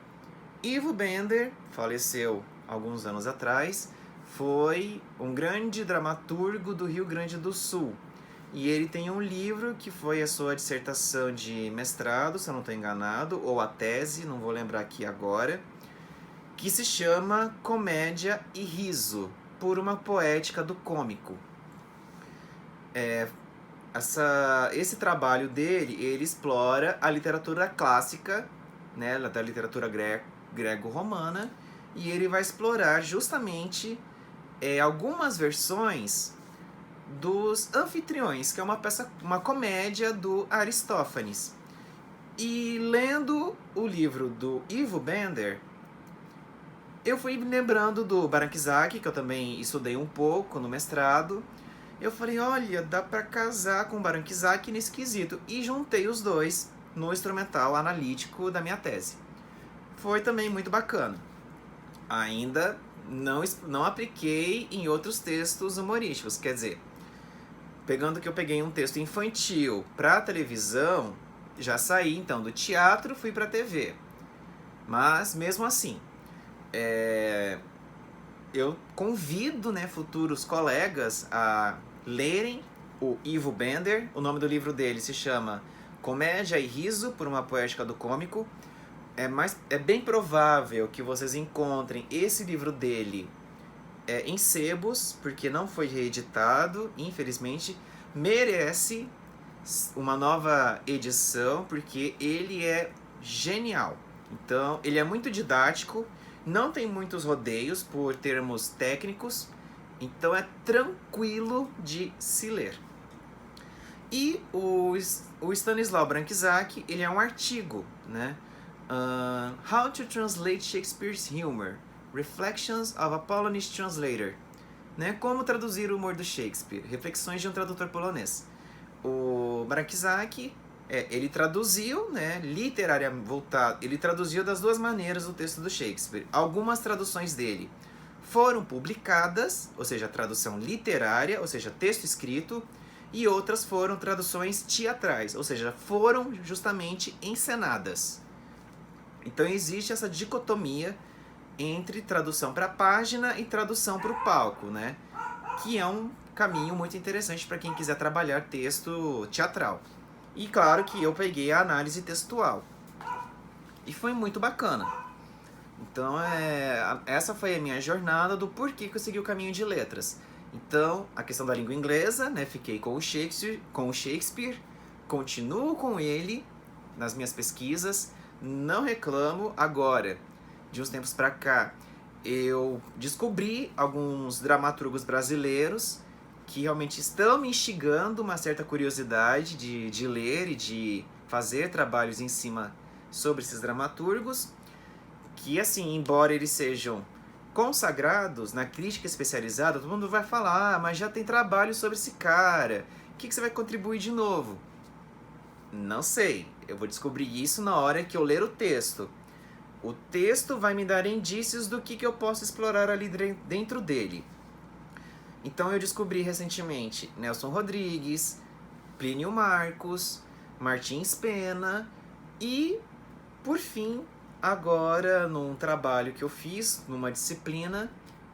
Speaker 1: Ivo Bender faleceu alguns anos atrás, foi um grande dramaturgo do Rio Grande do Sul. E ele tem um livro que foi a sua dissertação de mestrado, se eu não estou enganado, ou a tese, não vou lembrar aqui agora, que se chama Comédia e Riso, por uma poética do cômico. Esse trabalho dele, ele explora a literatura clássica, né, da literatura grego-romana, e ele vai explorar justamente algumas versões dos Anfitriões, que é uma comédia do Aristófanes. E lendo o livro do Ivo Bender, eu fui lembrando do Baranczak, que eu também estudei um pouco no mestrado. Eu falei, olha, dá pra casar com o Baranczak nesse quesito. E juntei os dois no instrumental analítico da minha tese. Foi também muito bacana. Ainda não apliquei em outros textos humorísticos. Quer dizer, pegando que eu peguei um texto infantil pra televisão, já saí então do teatro, fui pra TV. Mas mesmo assim, eu convido, né, futuros colegas a lerem o Ivo Bender. O nome do livro dele se chama Comédia e Riso, por uma poética do cômico. É bem provável que vocês encontrem esse livro dele em sebos, porque não foi reeditado, infelizmente. Merece uma nova edição, porque ele é genial. Então, ele é muito didático, não tem muitos rodeios por termos técnicos, então é tranquilo de se ler. E o Stanisław Baranczak, ele é um artigo, né? How to Translate Shakespeare's Humor, Reflections of a Polonish Translator, né? Como traduzir o humor do Shakespeare, reflexões de um tradutor polonês. O Baranczak, ele traduziu, né, ele traduziu das duas maneiras o texto do Shakespeare. Algumas traduções dele foram publicadas, ou seja, tradução literária, ou seja, texto escrito, e outras foram traduções teatrais, ou seja, foram justamente encenadas. Então existe essa dicotomia entre tradução para a página e tradução para o palco, né? Que é um caminho muito interessante para quem quiser trabalhar texto teatral. E claro que eu peguei a análise textual. E foi muito bacana. Então, essa foi a minha jornada do porquê que eu segui o caminho de letras. Então, a questão da língua inglesa, né? Fiquei com o Shakespeare, continuo com ele nas minhas pesquisas, não reclamo. Agora, de uns tempos para cá, eu descobri alguns dramaturgos brasileiros que realmente estão me instigando uma certa curiosidade de ler e de fazer trabalhos em cima sobre esses dramaturgos, que assim, embora eles sejam consagrados na crítica especializada, todo mundo vai falar, mas já tem trabalho sobre esse cara, o que você vai contribuir de novo? Não sei, eu vou descobrir isso na hora que eu ler o texto. O texto vai me dar indícios do que eu posso explorar ali dentro dele. Então eu descobri recentemente Nelson Rodrigues, Plínio Marcos, Martins Pena e, por fim, agora num trabalho que eu fiz, numa disciplina,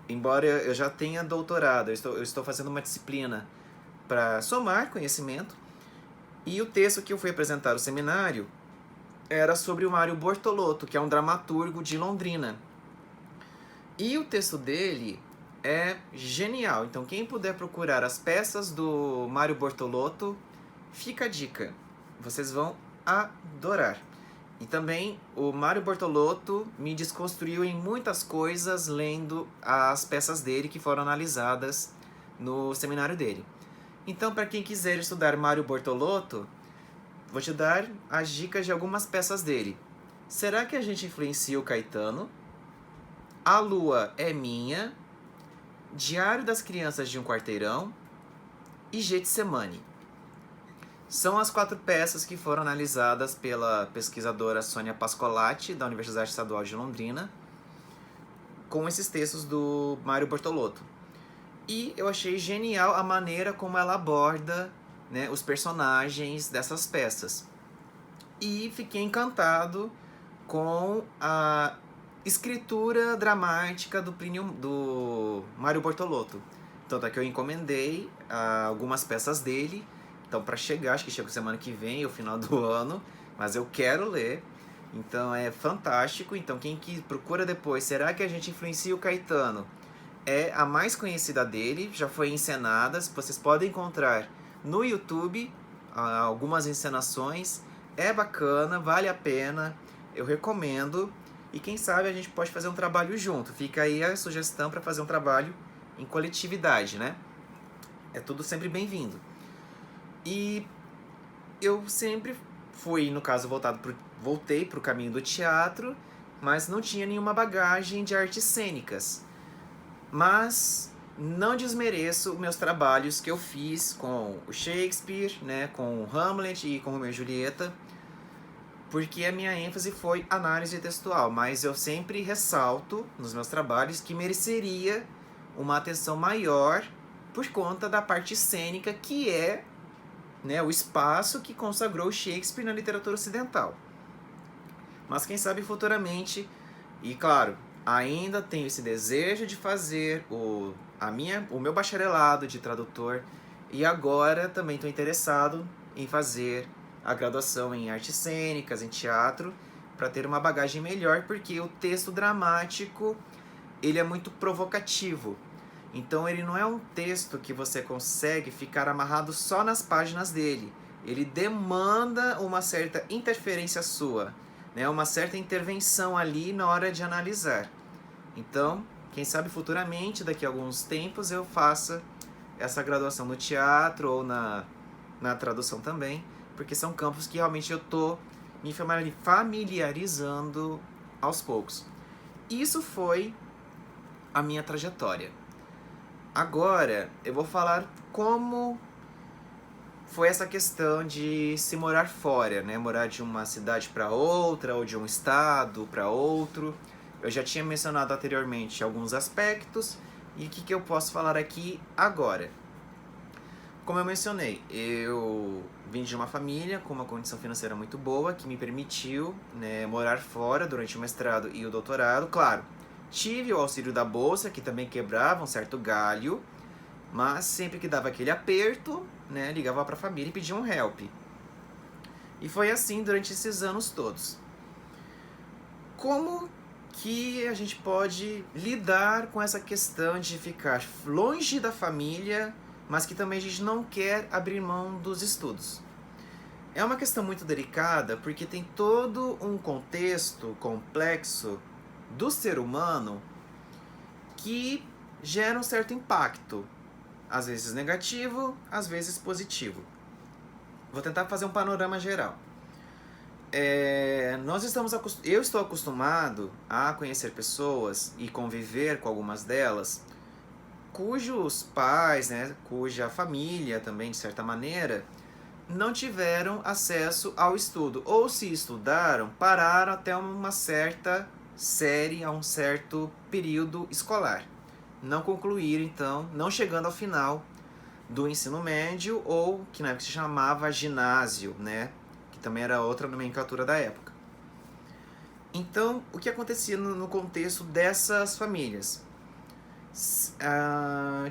Speaker 1: embora eu já tenha doutorado, eu estou fazendo uma disciplina para somar conhecimento, e o texto que eu fui apresentar no seminário era sobre o Mário Bortolotto, que é um dramaturgo de Londrina. E o texto dele é genial. Então quem puder procurar as peças do Mário Bortolotto, fica a dica. Vocês vão adorar. E também o Mário Bortolotto me desconstruiu em muitas coisas lendo as peças dele que foram analisadas no seminário dele. Então, para quem quiser estudar Mário Bortolotto, vou te dar as dicas de algumas peças dele. Será que a gente influencia o Caetano? A Lua é Minha, Diário das Crianças de um Quarteirão e Getsemane. São as 4 peças que foram analisadas pela pesquisadora Sônia Pascolati, da Universidade Estadual de Londrina, com esses textos do Mário Bortolotto. E eu achei genial a maneira como ela aborda, né, os personagens dessas peças. E fiquei encantado com a escritura dramática do Mário Bortolotto. Tanto é que eu encomendei algumas peças dele. Então, para chegar, acho que chega semana que vem, o final do ano, mas eu quero ler. Então, é fantástico. Então, quem que procura depois, será que a gente influencia o Caetano? É a mais conhecida dele, já foi encenada. Vocês podem encontrar no YouTube algumas encenações. É bacana, vale a pena, eu recomendo. E quem sabe a gente pode fazer um trabalho junto. Fica aí a sugestão para fazer um trabalho em coletividade, né? É tudo sempre bem-vindo. E eu sempre fui, no caso, voltei para o caminho do teatro, mas não tinha nenhuma bagagem de artes cênicas. Mas não desmereço meus trabalhos que eu fiz com o Shakespeare, né, com o Hamlet e com o Romeu e Julieta, porque a minha ênfase foi análise textual, mas eu sempre ressalto nos meus trabalhos que mereceria uma atenção maior por conta da parte cênica, que é, né, o espaço que consagrou Shakespeare na literatura ocidental. Mas quem sabe futuramente, e claro, ainda tenho esse desejo de fazer o meu bacharelado de tradutor, e agora também estou interessado em fazer a graduação em artes cênicas, em teatro, para ter uma bagagem melhor, porque o texto dramático ele é muito provocativo. Então ele não é um texto que você consegue ficar amarrado só nas páginas dele. Ele demanda uma certa interferência sua, né? Uma certa intervenção ali na hora de analisar. Então, quem sabe futuramente, daqui a alguns tempos, eu faça essa graduação no teatro ou na tradução também, porque são campos que realmente eu estou me familiarizando aos poucos. Isso foi a minha trajetória. Agora, eu vou falar como foi essa questão de se morar fora, né? Morar de uma cidade para outra ou de um estado para outro. Eu já tinha mencionado anteriormente alguns aspectos e o que eu posso falar aqui agora. Como eu mencionei, eu vim de uma família com uma condição financeira muito boa que me permitiu, né, morar fora durante o mestrado e o doutorado. Claro, tive o auxílio da bolsa, que também quebrava um certo galho, mas sempre que dava aquele aperto, né, ligava para a família e pedia um help. E foi assim durante esses anos todos. Como que a gente pode lidar com essa questão de ficar longe da família, mas que também a gente não quer abrir mão dos estudos? É uma questão muito delicada, porque tem todo um contexto complexo do ser humano que gera um certo impacto, às vezes negativo, às vezes positivo. Vou tentar fazer um panorama geral. Eu estou acostumado a conhecer pessoas e conviver com algumas delas cujos pais, né, cuja família também, de certa maneira, não tiveram acesso ao estudo. Ou se estudaram, pararam até uma certa série, a um certo período escolar. Não concluíram, então, não chegando ao final do ensino médio, ou que na época se chamava ginásio, né? Que também era outra nomenclatura da época. Então, o que acontecia no contexto dessas famílias?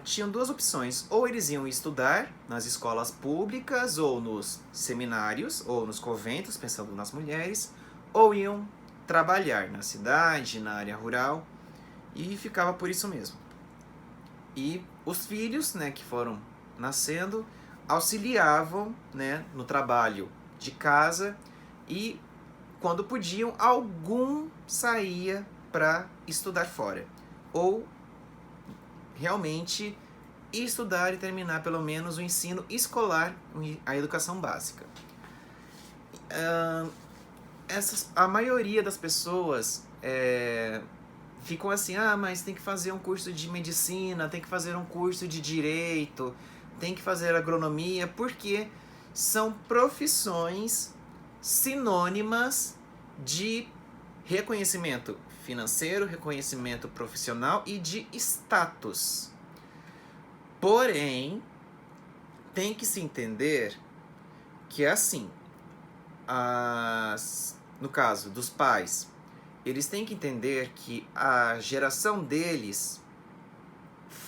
Speaker 1: Tinham 2 opções: ou eles iam estudar nas escolas públicas, ou nos seminários, ou nos conventos, pensando nas mulheres, ou iam trabalhar na cidade, na área rural, e ficava por isso mesmo. E os filhos, né, que foram nascendo, auxiliavam, né, no trabalho de casa e, quando podiam, algum saía para estudar fora. Ou realmente estudar e terminar pelo menos o ensino escolar, a educação básica. A maioria das pessoas ficam assim, mas tem que fazer um curso de medicina, tem que fazer um curso de direito, tem que fazer agronomia, porque são profissões sinônimas de reconhecimento financeiro, reconhecimento profissional e de status. Porém, tem que se entender que é assim, no caso dos pais, eles têm que entender que a geração deles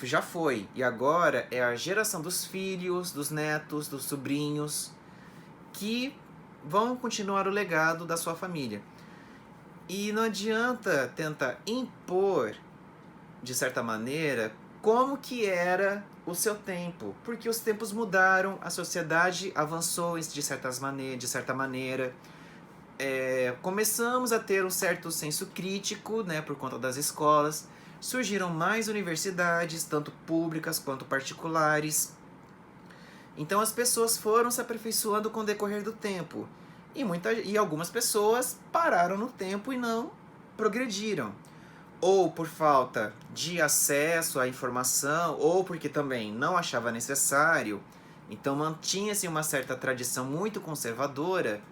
Speaker 1: já foi, e agora é a geração dos filhos, dos netos, dos sobrinhos, que vão continuar o legado da sua família. E não adianta tentar impor, de certa maneira, como que era o seu tempo, porque os tempos mudaram, a sociedade avançou de certa maneira. Começamos a ter um certo senso crítico, né, por conta das escolas. Surgiram mais universidades, tanto públicas quanto particulares. Então as pessoas foram se aperfeiçoando com o decorrer do tempo. E algumas pessoas pararam no tempo e não progrediram. Ou por falta de acesso à informação, ou porque também não achava necessário. Então mantinha-se uma certa tradição muito conservadora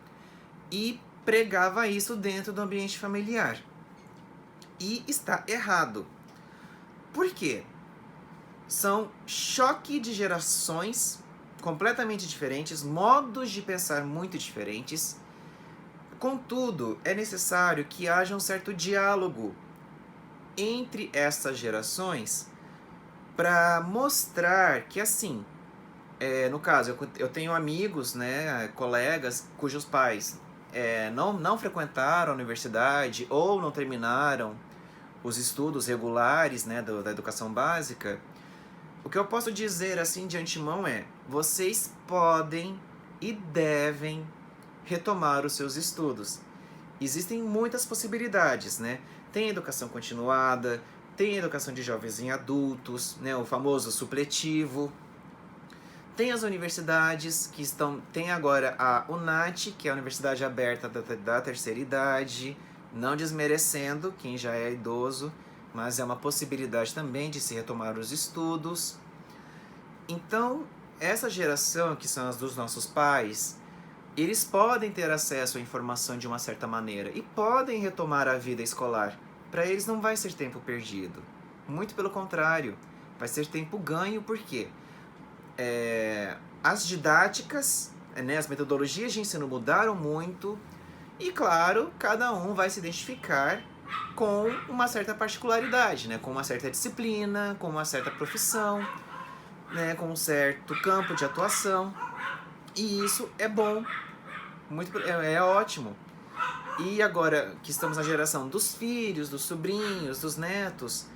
Speaker 1: e pregava isso dentro do ambiente familiar. E está errado. Por quê? São choque de gerações completamente diferentes, modos de pensar muito diferentes. Contudo, é necessário que haja um certo diálogo entre essas gerações para mostrar que, assim, no caso, eu tenho amigos, né, colegas cujos pais não frequentaram a universidade ou não terminaram os estudos regulares, né, da educação básica. O que eu posso dizer assim de antemão é: vocês podem e devem retomar os seus estudos. Existem muitas possibilidades, né? Tem educação continuada, tem educação de jovens em adultos, né, o famoso supletivo. Tem as universidades que tem agora a UNAT, que é a Universidade Aberta da Terceira Idade, não desmerecendo quem já é idoso, mas é uma possibilidade também de se retomar os estudos. Então, essa geração, que são as dos nossos pais, eles podem ter acesso à informação de uma certa maneira e podem retomar a vida escolar. Para eles não vai ser tempo perdido. Muito pelo contrário, vai ser tempo ganho, porque as didáticas, né, as metodologias de ensino mudaram muito e, claro, cada um vai se identificar com uma certa particularidade, né, com uma certa disciplina, com uma certa profissão, né, com um certo campo de atuação. E isso é bom, é ótimo. E agora que estamos na geração dos filhos, dos sobrinhos, dos netos,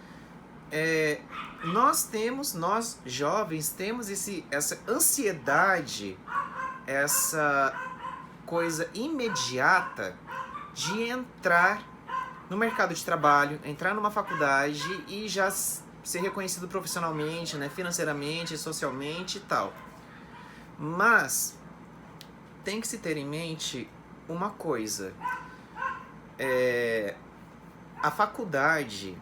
Speaker 1: nós jovens temos essa ansiedade, essa coisa imediata de entrar no mercado de trabalho, entrar numa faculdade e já ser reconhecido profissionalmente, né, financeiramente, socialmente e tal. Mas tem que se ter em mente uma coisa: a faculdade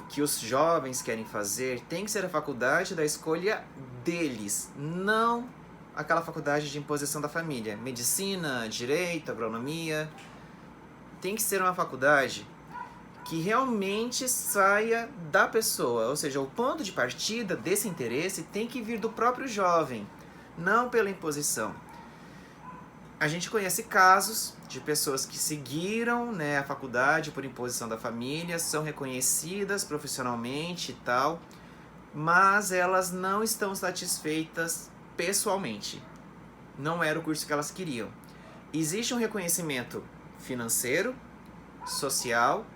Speaker 1: que os jovens querem fazer tem que ser a faculdade da escolha deles, não aquela faculdade de imposição da família. Medicina, direito, agronomia. Tem que ser uma faculdade que realmente saia da pessoa, ou seja, o ponto de partida desse interesse tem que vir do próprio jovem, não pela imposição. A gente conhece casos de pessoas que seguiram, né, a faculdade por imposição da família, são reconhecidas profissionalmente e tal, mas elas não estão satisfeitas pessoalmente. Não era o curso que elas queriam. Existe um reconhecimento financeiro, social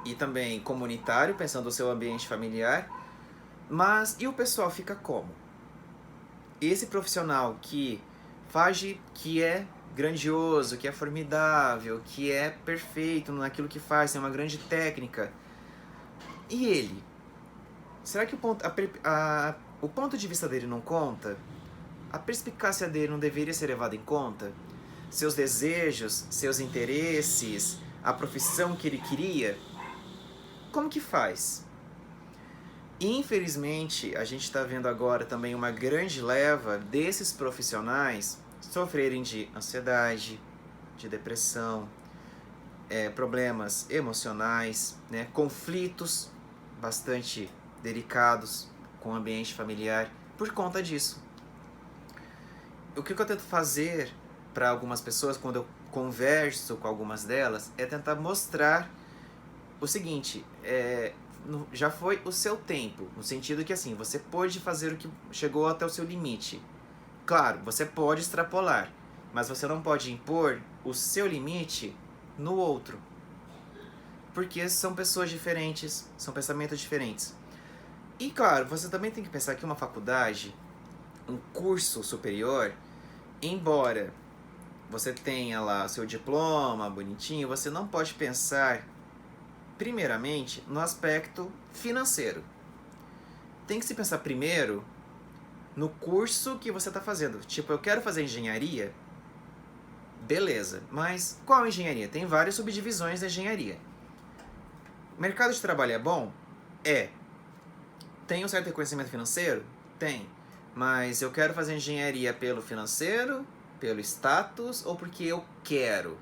Speaker 1: e também comunitário, pensando no seu ambiente familiar, Mas e o pessoal fica como? Esse profissional que é grandioso, que é formidável, que é perfeito naquilo que faz, tem uma grande técnica. E ele? Será que o ponto de vista dele não conta? A perspicácia dele não deveria ser levada em conta? Seus desejos, seus interesses, a profissão que ele queria? Como que faz? Infelizmente, a gente está vendo agora também uma grande leva desses profissionais sofrerem de ansiedade, de depressão, problemas emocionais, né, conflitos bastante delicados com o ambiente familiar por conta disso. O que eu tento fazer para algumas pessoas, quando eu converso com algumas delas, é tentar mostrar o seguinte: já foi o seu tempo, no sentido que assim, você pode fazer o que chegou até o seu limite. Claro, você pode extrapolar, mas você não pode impor o seu limite no outro. Porque são pessoas diferentes, são pensamentos diferentes. E claro, você também tem que pensar que uma faculdade, um curso superior, embora você tenha lá seu diploma bonitinho, você não pode pensar primeiramente no aspecto financeiro. Tem que se pensar primeiro no curso que você está fazendo. Tipo, eu quero fazer engenharia, beleza, mas qual engenharia? Tem várias subdivisões da engenharia. Mercado de trabalho é bom? É. Tem um certo reconhecimento financeiro? Tem. Mas eu quero fazer engenharia pelo financeiro, pelo status ou porque eu quero?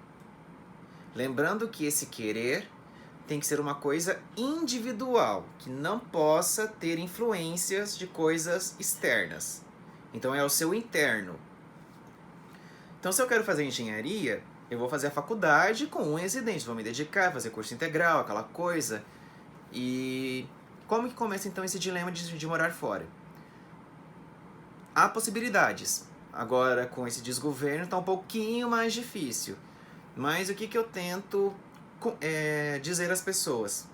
Speaker 1: Lembrando que esse querer tem que ser uma coisa individual, que não possa ter influências de coisas externas. Então é o seu interno. Então se eu quero fazer engenharia, eu vou fazer a faculdade com unhas e dentes, vou me dedicar a fazer curso integral, aquela coisa. E como que começa então esse dilema de morar fora? Há possibilidades. Agora com esse desgoverno está um pouquinho mais difícil. Mas o que eu tento dizer às pessoas?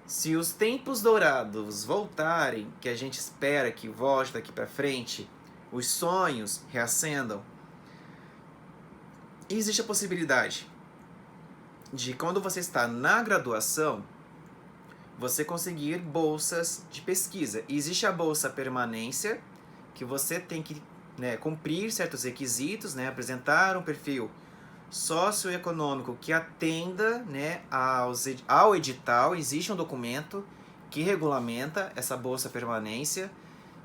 Speaker 1: Se os tempos dourados voltarem, que a gente espera que volte daqui para frente, os sonhos reacendam, existe a possibilidade de, quando você está na graduação, você conseguir bolsas de pesquisa. E existe a bolsa permanência, que você tem que cumprir certos requisitos, apresentar um perfil socioeconômico que atenda ao edital. Existe um documento que regulamenta essa bolsa permanência.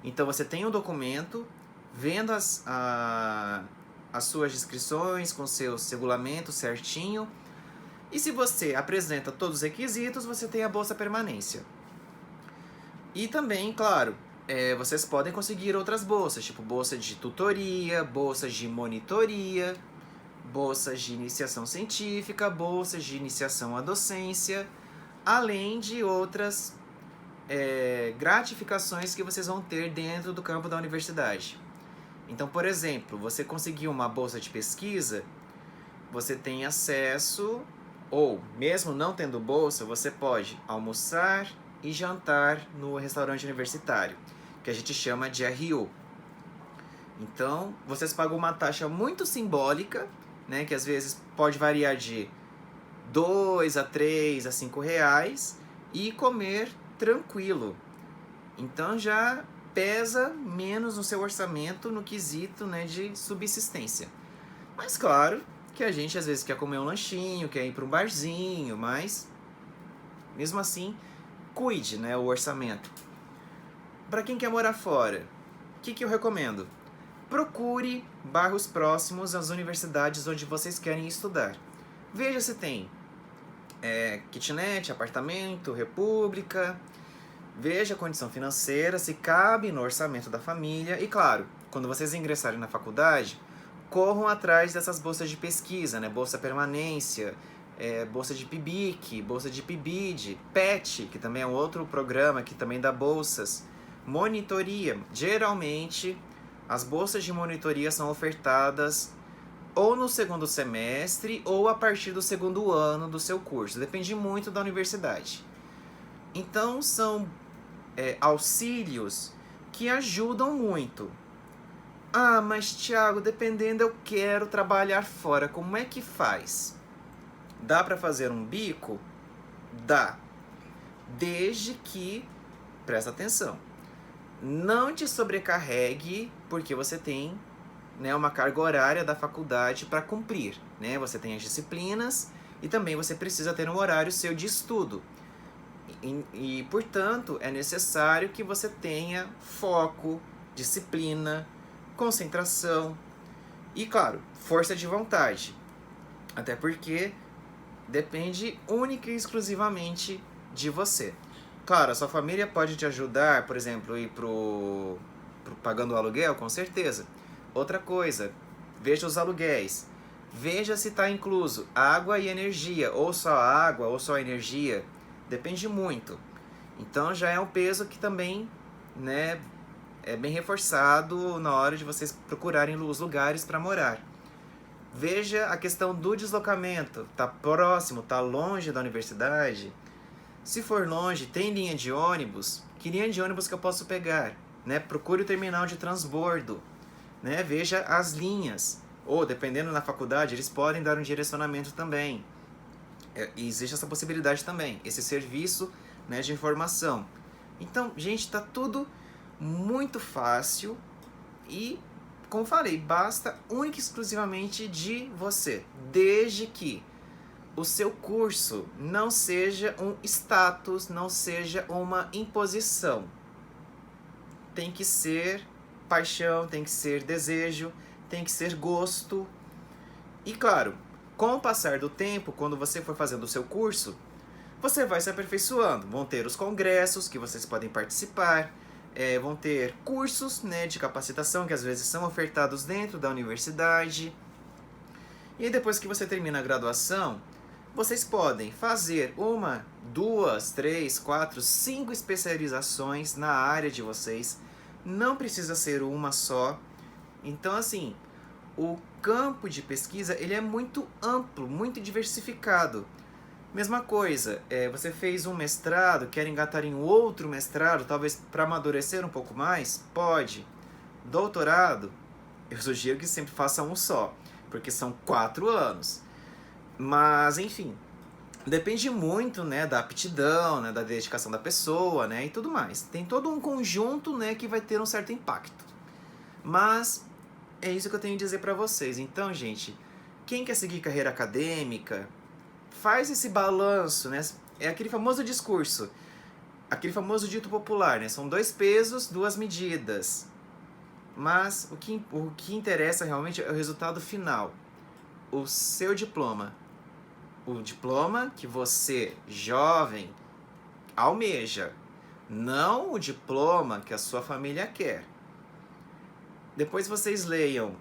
Speaker 1: Então você tem um documento vendo as suas inscrições com seus regulamentos certinho. E se você apresenta todos os requisitos, você tem a bolsa permanência. E também, claro, vocês podem conseguir outras bolsas, tipo bolsa de tutoria, bolsas de monitoria, bolsas de iniciação científica, bolsas de iniciação à docência, além de outras gratificações que vocês vão ter dentro do campo da universidade. Então, por exemplo, você conseguiu uma bolsa de pesquisa, você tem acesso, ou mesmo não tendo bolsa, você pode almoçar e jantar no restaurante universitário, que a gente chama de RU. Então, vocês pagam uma taxa muito simbólica, que às vezes pode variar de 2 a 3 a 5 reais, e comer tranquilo. Então já pesa menos no seu orçamento no quesito de subsistência. Mas claro que a gente às vezes quer comer um lanchinho, quer ir para um barzinho, mas mesmo assim cuide o orçamento. Para quem quer morar fora, o que eu recomendo? Procure bairros próximos às universidades onde vocês querem estudar. Veja se tem kitnet, apartamento, república. Veja a condição financeira, se cabe no orçamento da família. E claro, quando vocês ingressarem na faculdade, corram atrás dessas bolsas de pesquisa, bolsa permanência, bolsa de PIBIC, bolsa de PIBID, PET, que também é um outro programa que também dá bolsas. Monitoria. Geralmente, as bolsas de monitoria são ofertadas ou no segundo semestre ou a partir do segundo ano do seu curso. Depende muito da universidade. Então, são auxílios que ajudam muito. Ah, mas Thiago, dependendo, eu quero trabalhar fora, como é que faz? Dá para fazer um bico? Dá. Desde que, presta atenção, não te sobrecarregue, porque você tem, né, uma carga horária da faculdade para cumprir, né? Você tem as disciplinas e também você precisa ter um horário seu de estudo. Portanto, é necessário que você tenha foco, disciplina, concentração e, claro, força de vontade. Até porque depende única e exclusivamente de você. Claro, a sua família pode te ajudar, por exemplo, ir pro pagando o aluguel, com certeza. Outra coisa, veja os aluguéis. Veja se está incluso água e energia, ou só água, ou só energia. Depende muito. Então já é um peso que também, né, é bem reforçado na hora de vocês procurarem os lugares para morar. Veja a questão do deslocamento. Tá próximo, tá longe da universidade? Se for longe, tem linha de ônibus? Que linha de ônibus que eu posso pegar? Né? Procure o terminal de transbordo. Né? Veja as linhas. Ou, dependendo da faculdade, eles podem dar um direcionamento também. Existe essa possibilidade também. Esse serviço, né, de informação. Então, gente, tá tudo muito fácil e, como falei, basta única e exclusivamente de você. Desde que o seu curso não seja um status, não seja uma imposição. Tem que ser paixão, tem que ser desejo, tem que ser gosto. E claro, com o passar do tempo, quando você for fazendo o seu curso, você vai se aperfeiçoando. Vão ter os congressos que vocês podem participar, vão ter cursos, né, de capacitação que às vezes são ofertados dentro da universidade. E aí, depois que você termina a graduação, vocês podem fazer 1, 2, 3, 4, 5 especializações na área de vocês. Não precisa ser uma só. Então, assim, o campo de pesquisa ele é muito amplo, muito diversificado. Mesma coisa, você fez um mestrado, quer engatar em outro mestrado, talvez para amadurecer um pouco mais? Pode. Doutorado, eu sugiro que sempre faça um só, porque são 4 anos. Mas, enfim, depende muito, né, da aptidão, né, da dedicação da pessoa, né, e tudo mais. Tem todo um conjunto, né, que vai ter um certo impacto. Mas é isso que eu tenho a dizer para vocês. Então, gente, quem quer seguir carreira acadêmica, faz esse balanço, né? É aquele famoso discurso, aquele famoso dito popular, né? São 2 pesos, 2 medidas. Mas o que interessa realmente é o resultado final. O seu diploma. O diploma que você, jovem, almeja. Não o diploma que a sua família quer. Depois vocês leiam,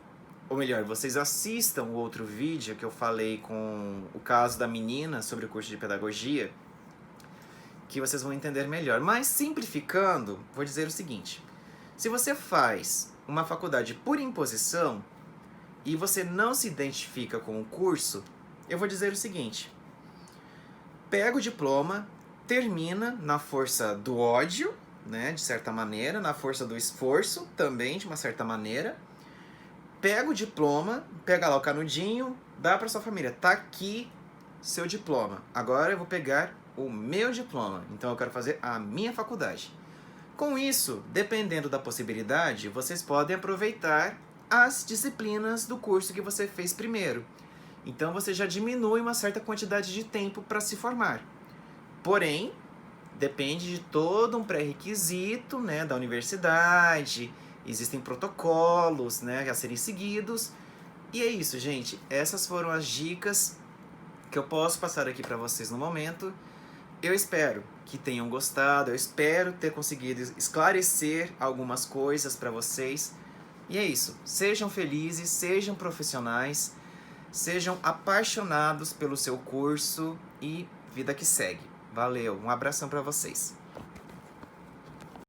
Speaker 1: ou melhor, vocês assistam o outro vídeo que eu falei com o caso da menina sobre o curso de pedagogia, que vocês vão entender melhor. Mas simplificando, vou dizer o seguinte: se você faz uma faculdade por imposição e você não se identifica com o curso, eu vou dizer o seguinte: pega o diploma, termina na força do ódio, né, de certa maneira, na força do esforço também, de uma certa maneira. Pega o diploma, pega lá o canudinho, dá para sua família. Tá aqui seu diploma. Agora eu vou pegar o meu diploma. Então eu quero fazer a minha faculdade. Com isso, dependendo da possibilidade, vocês podem aproveitar as disciplinas do curso que você fez primeiro. Então você já diminui uma certa quantidade de tempo para se formar. Porém, depende de todo um pré-requisito, né, da universidade. Existem protocolos, né, a serem seguidos. E é isso, gente. Essas foram as dicas que eu posso passar aqui para vocês no momento. Eu espero que tenham gostado. Eu espero ter conseguido esclarecer algumas coisas para vocês. E é isso. Sejam felizes, sejam profissionais, sejam apaixonados pelo seu curso e vida que segue. Valeu, um abração para vocês.